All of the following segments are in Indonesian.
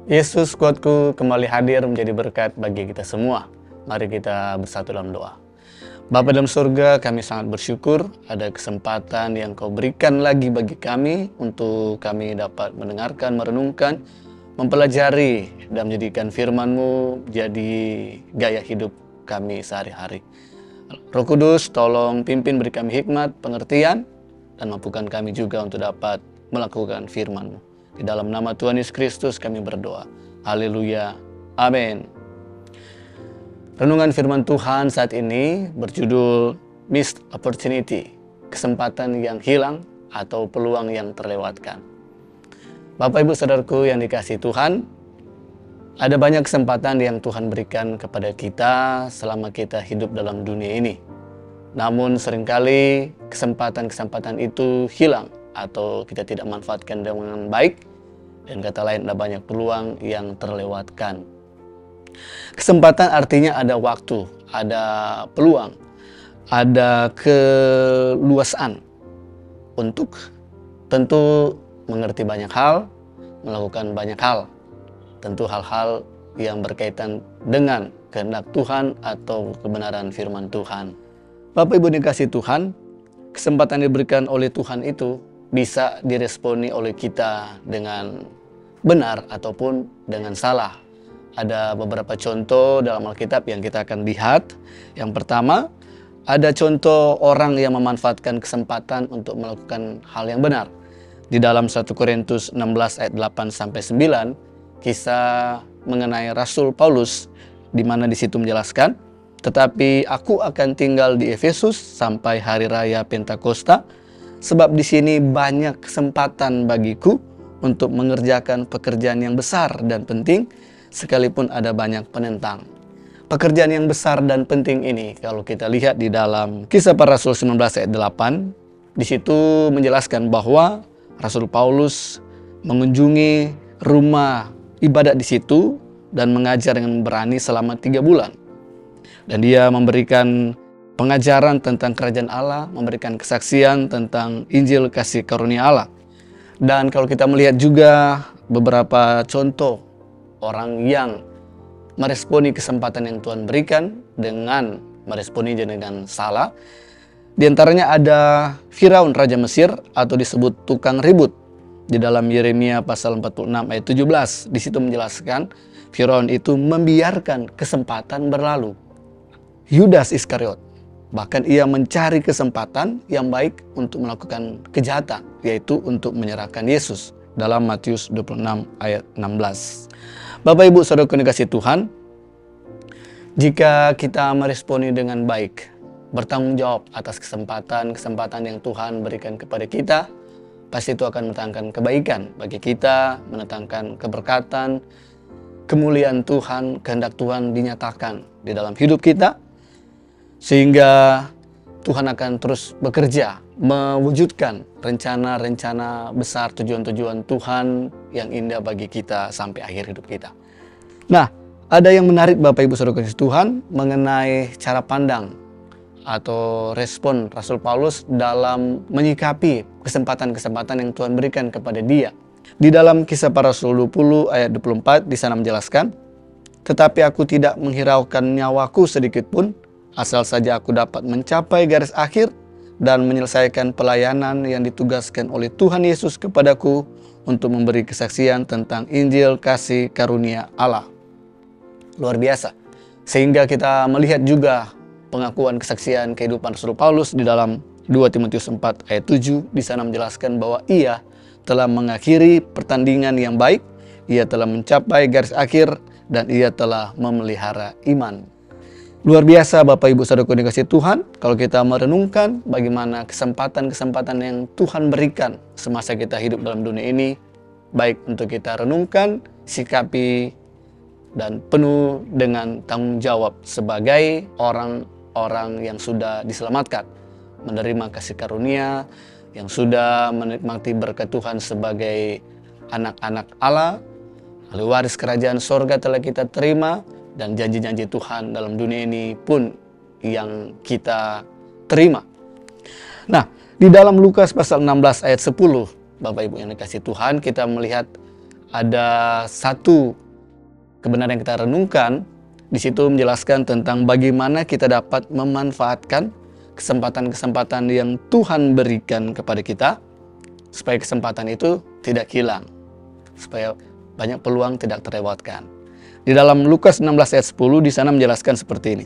Yesus kuatku kembali hadir menjadi berkat bagi kita semua. Mari kita bersatu dalam doa. Bapa dalam surga, kami sangat bersyukur ada kesempatan yang Kau berikan lagi bagi kami untuk kami dapat mendengarkan, merenungkan, mempelajari dan menjadikan firman-Mu jadi gaya hidup kami sehari-hari. Roh Kudus, tolong pimpin, beri kami hikmat, pengertian, dan mampukan kami juga untuk dapat melakukan firman-Mu. Di dalam nama Tuhan Yesus Kristus kami berdoa. Haleluya. Amin. Renungan firman Tuhan saat ini berjudul Missed Opportunity, kesempatan yang hilang atau peluang yang terlewatkan. Bapak Ibu Saudaraku yang dikasihi Tuhan, ada banyak kesempatan yang Tuhan berikan kepada kita selama kita hidup dalam dunia ini. Namun seringkali kesempatan-kesempatan itu hilang atau kita tidak manfaatkan dengan baik, dan kata lain ada banyak peluang yang terlewatkan. Kesempatan artinya ada waktu, ada peluang, ada keluasan untuk tentu mengerti banyak hal, melakukan banyak hal, tentu hal-hal yang berkaitan dengan kehendak Tuhan atau kebenaran firman Tuhan. Bapak Ibu dikasihi Tuhan, kesempatan yang diberikan oleh Tuhan itu bisa diresponi oleh kita dengan benar ataupun dengan salah. Ada beberapa contoh dalam Alkitab yang kita akan lihat. Yang pertama, ada contoh orang yang memanfaatkan kesempatan untuk melakukan hal yang benar. Di dalam 1 Korintus 16 ayat 8-9, kisah mengenai Rasul Paulus, di mana di situ menjelaskan, tetapi aku akan tinggal di Efesus sampai hari raya Pentakosta, sebab di sini banyak kesempatan bagiku untuk mengerjakan pekerjaan yang besar dan penting, sekalipun ada banyak penentang. Pekerjaan yang besar dan penting ini, kalau kita lihat di dalam Kisah Para Rasul 19 ayat 8, di situ menjelaskan bahwa Rasul Paulus mengunjungi rumah ibadat di situ dan mengajar dengan berani selama 3 bulan. Dan dia memberikan pengajaran tentang kerajaan Allah, memberikan kesaksian tentang Injil kasih karunia Allah. Dan kalau kita melihat juga beberapa contoh orang yang meresponi kesempatan yang Tuhan berikan dengan meresponinya dengan salah. Di antaranya ada Firaun Raja Mesir atau disebut tukang ribut. Di dalam Yeremia pasal 46 ayat 17, di situ menjelaskan Firaun itu membiarkan kesempatan berlalu. Yudas Iskariot, bahkan ia mencari kesempatan yang baik untuk melakukan kejahatan, yaitu untuk menyerahkan Yesus dalam Matius 26 ayat 16. Bapak Ibu Saudara yang dikasihi Tuhan, jika kita meresponi dengan baik, bertanggung jawab atas kesempatan yang Tuhan berikan kepada kita, pasti itu akan mendatangkan kebaikan bagi kita, mendatangkan keberkatan, kemuliaan Tuhan, kehendak Tuhan dinyatakan di dalam hidup kita, sehingga Tuhan akan terus bekerja, mewujudkan rencana-rencana besar, tujuan-tujuan Tuhan yang indah bagi kita sampai akhir hidup kita. Nah, ada yang menarik Bapak Ibu Saudara kasih Tuhan mengenai cara pandang atau respon Rasul Paulus dalam menyikapi kesempatan-kesempatan yang Tuhan berikan kepada dia. Di dalam Kisah Para Rasul 20 ayat 24 di sana menjelaskan, tetapi aku tidak menghiraukan nyawaku sedikit pun, asal saja aku dapat mencapai garis akhir dan menyelesaikan pelayanan yang ditugaskan oleh Tuhan Yesus kepadaku untuk memberi kesaksian tentang Injil kasih karunia Allah. Luar biasa. Sehingga kita melihat juga pengakuan kesaksian kehidupan Rasul Paulus di dalam 2 Timotius 4 ayat 7. Di sana menjelaskan bahwa ia telah mengakhiri pertandingan yang baik, ia telah mencapai garis akhir, dan ia telah memelihara iman. Luar biasa Bapak Ibu Saudaraku yang dikasihi Tuhan, kalau kita merenungkan bagaimana kesempatan-kesempatan yang Tuhan berikan semasa kita hidup dalam dunia ini, baik untuk kita renungkan, sikapi, dan penuh dengan tanggung jawab sebagai orang-orang yang sudah diselamatkan, menerima kasih karunia, yang sudah menikmati berkat Tuhan sebagai anak-anak Allah, ahli waris kerajaan sorga telah kita terima, dan janji-janji Tuhan dalam dunia ini pun yang kita terima. Nah, di dalam Lukas pasal 16 ayat 10, Bapak Ibu yang dikasihi Tuhan, kita melihat ada satu kebenaran yang kita renungkan. Di situ menjelaskan tentang bagaimana kita dapat memanfaatkan kesempatan-kesempatan yang Tuhan berikan kepada kita, supaya kesempatan itu tidak hilang, supaya banyak peluang tidak terlewatkan. Di dalam Lukas 16 ayat 10 di sana menjelaskan seperti ini.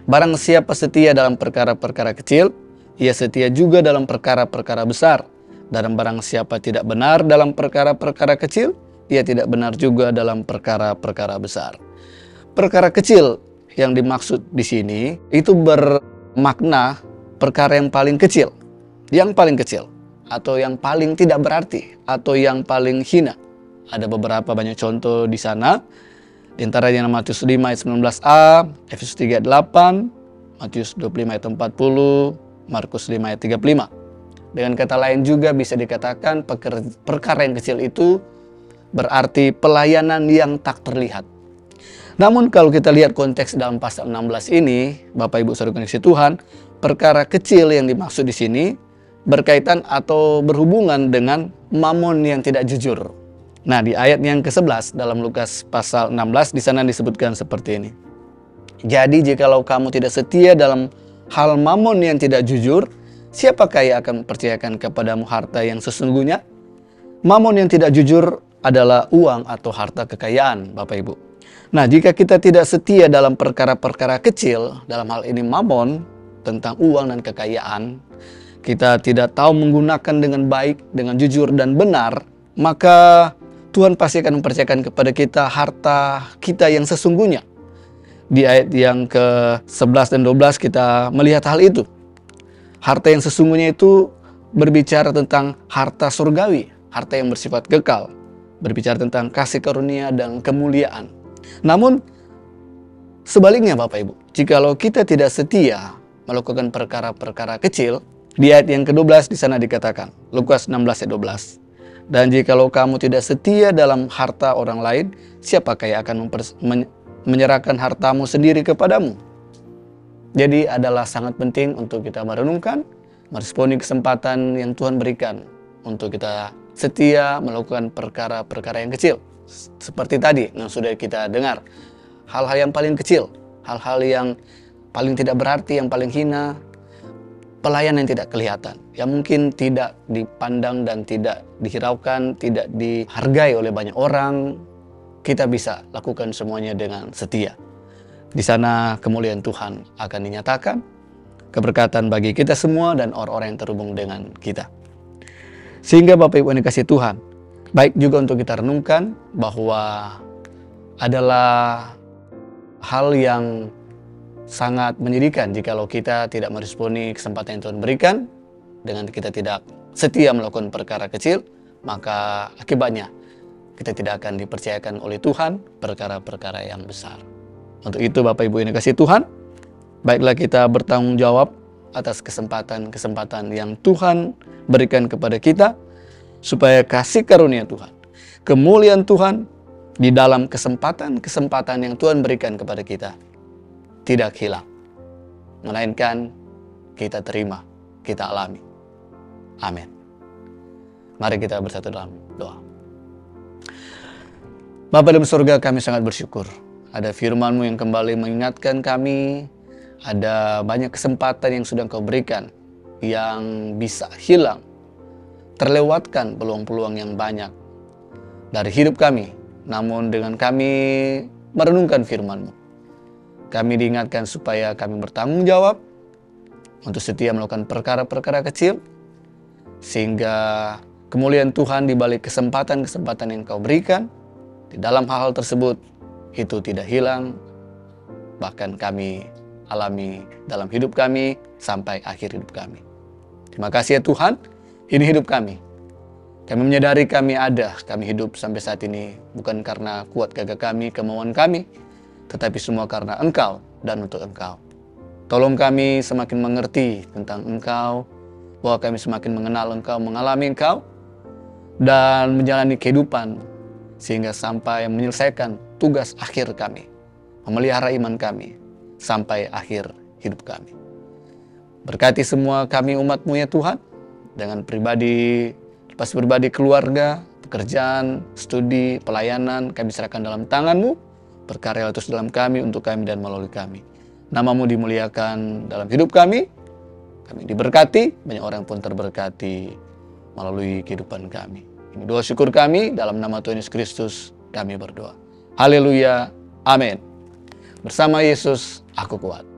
Barang siapa setia dalam perkara-perkara kecil, ia setia juga dalam perkara-perkara besar. Dan barang siapa tidak benar dalam perkara-perkara kecil, ia tidak benar juga dalam perkara-perkara besar. Perkara kecil yang dimaksud di sini itu bermakna perkara yang paling kecil, atau yang paling tidak berarti, atau yang paling hina. Ada beberapa banyak contoh di sana. Di antaranya Matius 5 ayat 19a, Efesus 3 ayat 8, Matius 25 ayat 40, Markus 5 ayat 35. Dengan kata lain juga bisa dikatakan perkara yang kecil itu berarti pelayanan yang tak terlihat. Namun kalau kita lihat konteks dalam pasal 16 ini, Bapak Ibu Saudara kasih Tuhan, perkara kecil yang dimaksud di sini berkaitan atau berhubungan dengan mamon yang tidak jujur. Nah, di ayat yang ke-11 dalam Lukas pasal 16 di sana disebutkan seperti ini. Jadi jikalau kamu tidak setia dalam hal mamon yang tidak jujur, siapakah yang akan mempercayakan kepadamu harta yang sesungguhnya? Mamon yang tidak jujur adalah uang atau harta kekayaan, Bapak Ibu. Nah, jika kita tidak setia dalam perkara-perkara kecil, dalam hal ini mamon, tentang uang dan kekayaan, kita tidak tahu menggunakan dengan baik, dengan jujur dan benar, maka Tuhan pasti akan mempercayakan kepada kita harta kita yang sesungguhnya. Di ayat yang ke-11 dan 12 kita melihat hal itu. Harta yang sesungguhnya itu berbicara tentang harta surgawi, harta yang bersifat kekal, berbicara tentang kasih karunia dan kemuliaan. Namun sebaliknya Bapak Ibu, jikalau kita tidak setia melakukan perkara-perkara kecil, di ayat yang ke-12 di sana dikatakan, Lukas 16 ayat 12. Dan jikalau kamu tidak setia dalam harta orang lain, siapakah yang akan menyerahkan hartamu sendiri kepadamu? Jadi adalah sangat penting untuk kita merenungkan, meresponi kesempatan yang Tuhan berikan untuk kita setia melakukan perkara-perkara yang kecil. Seperti tadi yang sudah kita dengar, hal-hal yang paling kecil, hal-hal yang paling tidak berarti, yang paling hina, pelayanan yang tidak kelihatan, yang mungkin tidak dipandang dan tidak dihiraukan, tidak dihargai oleh banyak orang, kita bisa lakukan semuanya dengan setia. Di sana kemuliaan Tuhan akan dinyatakan, keberkatan bagi kita semua dan orang-orang yang terhubung dengan kita. Sehingga Bapak Ibu yang dikasihi Tuhan, baik juga untuk kita renungkan bahwa adalah hal yang sangat menyedihkan jikalau kita tidak meresponi kesempatan yang Tuhan berikan, dengan kita tidak setia melakukan perkara kecil, maka akibatnya kita tidak akan dipercayakan oleh Tuhan perkara-perkara yang besar. Untuk itu Bapak Ibu yang dikasihi Tuhan, baiklah kita bertanggung jawab atas kesempatan-kesempatan yang Tuhan berikan kepada kita, supaya kasih karunia Tuhan, kemuliaan Tuhan di dalam kesempatan-kesempatan yang Tuhan berikan kepada kita tidak hilang, melainkan kita terima, kita alami. Amin. Mari kita bersatu dalam doa. Bapa dalam surga, kami sangat bersyukur ada firman-Mu yang kembali mengingatkan kami, ada banyak kesempatan yang sudah Kau berikan yang bisa hilang, terlewatkan peluang-peluang yang banyak dari hidup kami. Namun dengan kami merenungkan firman-Mu, kami diingatkan supaya kami bertanggung jawab untuk setia melakukan perkara-perkara kecil, sehingga kemuliaan Tuhan di balik kesempatan-kesempatan yang Kau berikan di dalam hal-hal tersebut itu tidak hilang, bahkan kami alami dalam hidup kami sampai akhir hidup kami. Terima kasih ya Tuhan. Ini hidup kami. Kami menyadari kami hidup sampai saat ini bukan karena kuat gagah kami, kemauan kami, tetapi semua karena Engkau dan untuk Engkau. Tolong kami semakin mengerti tentang Engkau, bahwa kami semakin mengenal Engkau, mengalami Engkau, dan menjalani kehidupan sehingga sampai menyelesaikan tugas akhir kami, memelihara iman kami sampai akhir hidup kami. Berkati semua kami umat-Mu ya Tuhan, dengan pribadi, lepas pribadi keluarga, pekerjaan, studi, pelayanan, kami serahkan dalam tangan-Mu. Berkarya terus dalam kami, untuk kami, dan melalui kami. Nama-Mu dimuliakan dalam hidup kami. Kami diberkati, banyak orang pun terberkati melalui kehidupan kami. Ini doa syukur kami, dalam nama Tuhan Yesus Kristus kami berdoa. Haleluya, amin. Bersama Yesus, aku kuat.